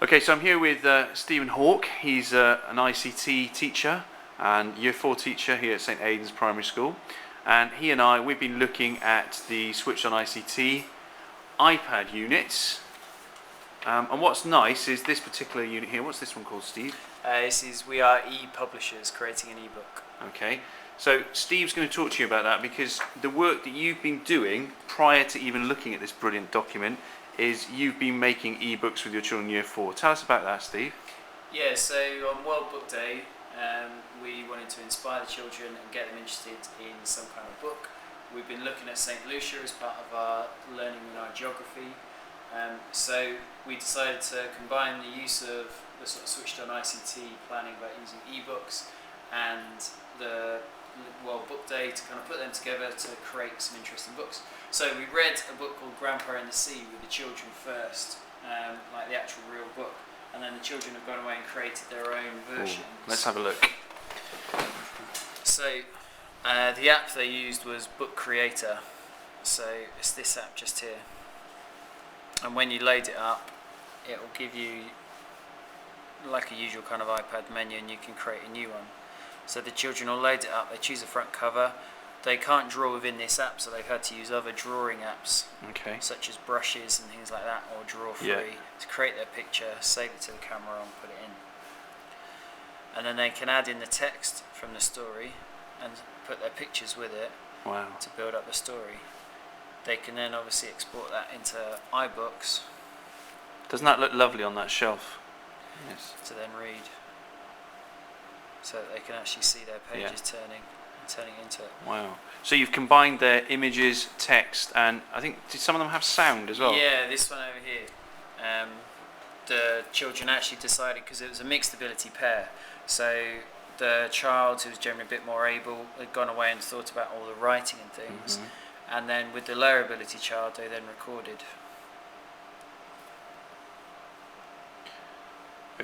Okay, so I'm here with Stephen Hawke. He's an ICT teacher and Year 4 teacher here at St Aidan's Primary School. And he and I, we've been looking at the Switched On ICT iPad units. And what's nice is this particular unit here. What's this one called, Steve? We are e-publishers creating an e-book. Okay, so Steve's going to talk to you about that because the work that you've been doing prior to even looking at this brilliant document is you've been making e-books with your children in Year 4. Tell us about that, Steve. Yeah, so on World Book Day, we wanted to inspire the children and get them interested in some kind of book. We've been looking at St Lucia as part of our learning in our geography. So we decided to combine the use of the sort of switched on ICT planning about using e-books and the World Book Day to kind of put them together to create some interesting books. So we read a book called Grandpa in the Sea with the children first, like the actual real book, and then the children have gone away and created their own versions. Let's have a look. So the app they used was Book Creator. So it's this app just here. And when you load it up, it will give you like a usual kind of iPad menu and you can create a new one. So the children will load it up, they choose a front cover. They can't draw within this app, so they've had to use other drawing apps, such as brushes and things like that, or Draw Free, to create their picture, save it to the camera and put it in. And then they can add in the text from the story and put their pictures with it to build up the story. They can then obviously export that into iBooks. Doesn't that look lovely on that shelf? Yes. To then read. So that they can actually see their pages turning into it. Wow. So you've combined their images, text, and I think, did some of them have sound as well? Yeah, this one over here. The children actually decided, because it was a mixed ability pair, so the child who was generally a bit more able had gone away and thought about all the writing and things, and then with the lower ability child they then recorded.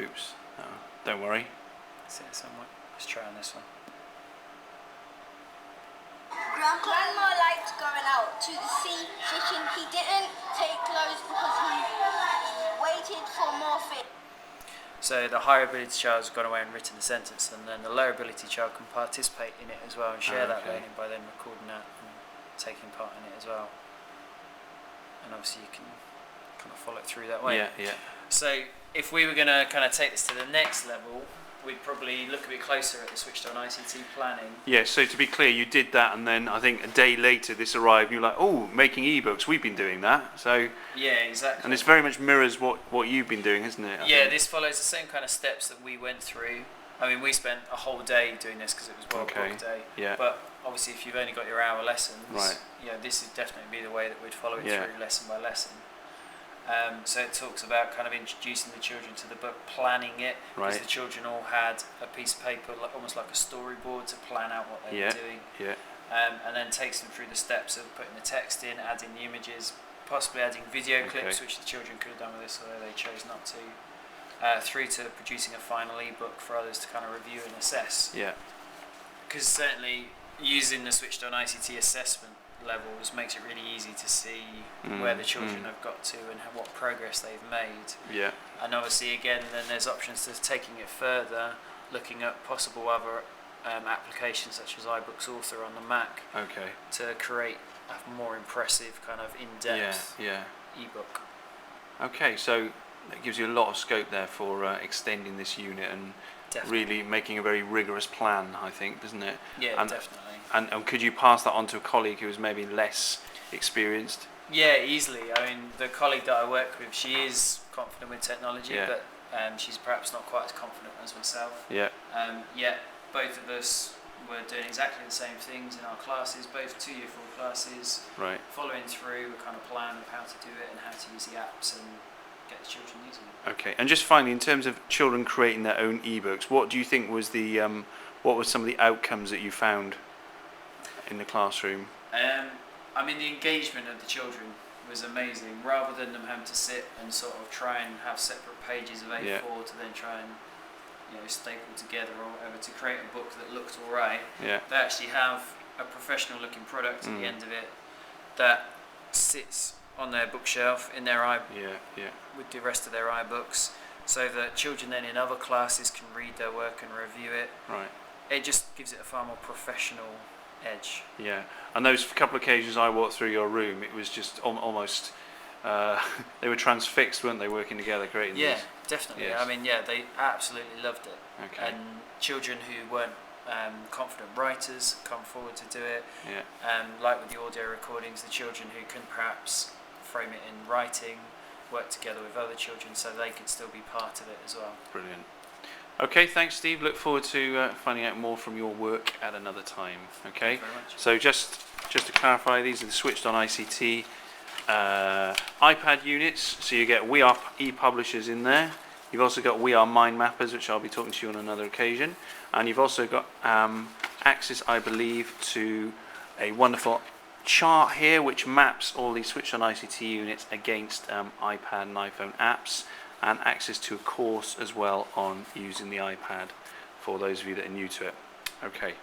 Oops. Oh, don't worry. See it somewhere. Let's try on this one. Grandma liked going out to the sea fishing. He didn't take clothes because he waited for more fish. So the higher ability child has gone away and written the sentence, and then the lower ability child can participate in it as well and share that learning by then recording that and taking part in it as well. And obviously you can kind of follow it through that way. Yeah. So if we were going to kind of take this to the next level, we'd probably look a bit closer at the switched on ICT planning. Yeah, so to be clear, you did that and then I think a day later this arrived and you're like, oh, making ebooks, we've been doing that. So yeah, exactly. And this very much mirrors what you've been doing, isn't it? I think. This follows the same kind of steps that we went through. I mean, we spent a whole day doing this because it was World Book Day. Yeah. But obviously if you've only got your hour lessons, this would definitely be the way that we'd follow it through lesson by lesson. So it talks about kind of introducing the children to the book, planning it, because the children all had a piece of paper, almost like a storyboard, to plan out what they were doing. And then takes them through the steps of putting the text in, adding the images, possibly adding video clips, which the children could have done with this, although they chose not to, through to producing a final ebook for others to kind of review and assess. Yeah. Because certainly using the switched on ICT assessment levels makes it really easy to see where the children have got to and what progress they've made. Yeah. And obviously again then there's options to taking it further, looking at possible other applications such as iBooks Author on the Mac to create a more impressive kind of in-depth ebook. Okay, so that gives you a lot of scope there for extending this unit and really making a very rigorous plan, I think, doesn't it? Yeah, definitely. And could you pass that on to a colleague who is maybe less experienced? Yeah, easily. I mean, the colleague that I work with, she is confident with technology, but she's perhaps not quite as confident as myself. Yeah. Yet both of us were doing exactly the same things in our classes, both 2 Year 4 classes. Right. Following through a kind of plan of how to do it and how to use the apps and get the children using it. Okay, and just finally, in terms of children creating their own ebooks, what do you think was the what were some of the outcomes that you found in the classroom? I mean, the engagement of the children was amazing. Rather than them having to sit and sort of try and have separate pages of A4 to then try and staple together or whatever to create a book that looked all right, they actually have a professional looking product at the end of it that sits on their bookshelf in their with the rest of their iBooks, so that children then in other classes can read their work and review it. Right. It just gives it a far more professional edge. Yeah. And those couple of occasions I walked through your room, it was just almost. They were transfixed, weren't they, working together, creating Yeah, these? definitely. Yes. I mean, yeah, they absolutely loved it. Okay. And children who weren't confident writers come forward to do it. Yeah. Like with the audio recordings, the children who couldn't perhaps frame it in writing work together with other children so they could still be part of it as well. Brilliant. Okay, thanks, Steve. Look forward to finding out more from your work at another time. Okay. Thank you very much. So just to clarify, these are the switched on ICT iPad units. So you get We Are e-publishers in there. You've also got We Are Mind Mappers, which I'll be talking to you on another occasion. And you've also got access, I believe, to a wonderful chart here which maps all these switched on ICT units against iPad and iPhone apps, and access to a course as well on using the iPad for those of you that are new to it. Okay.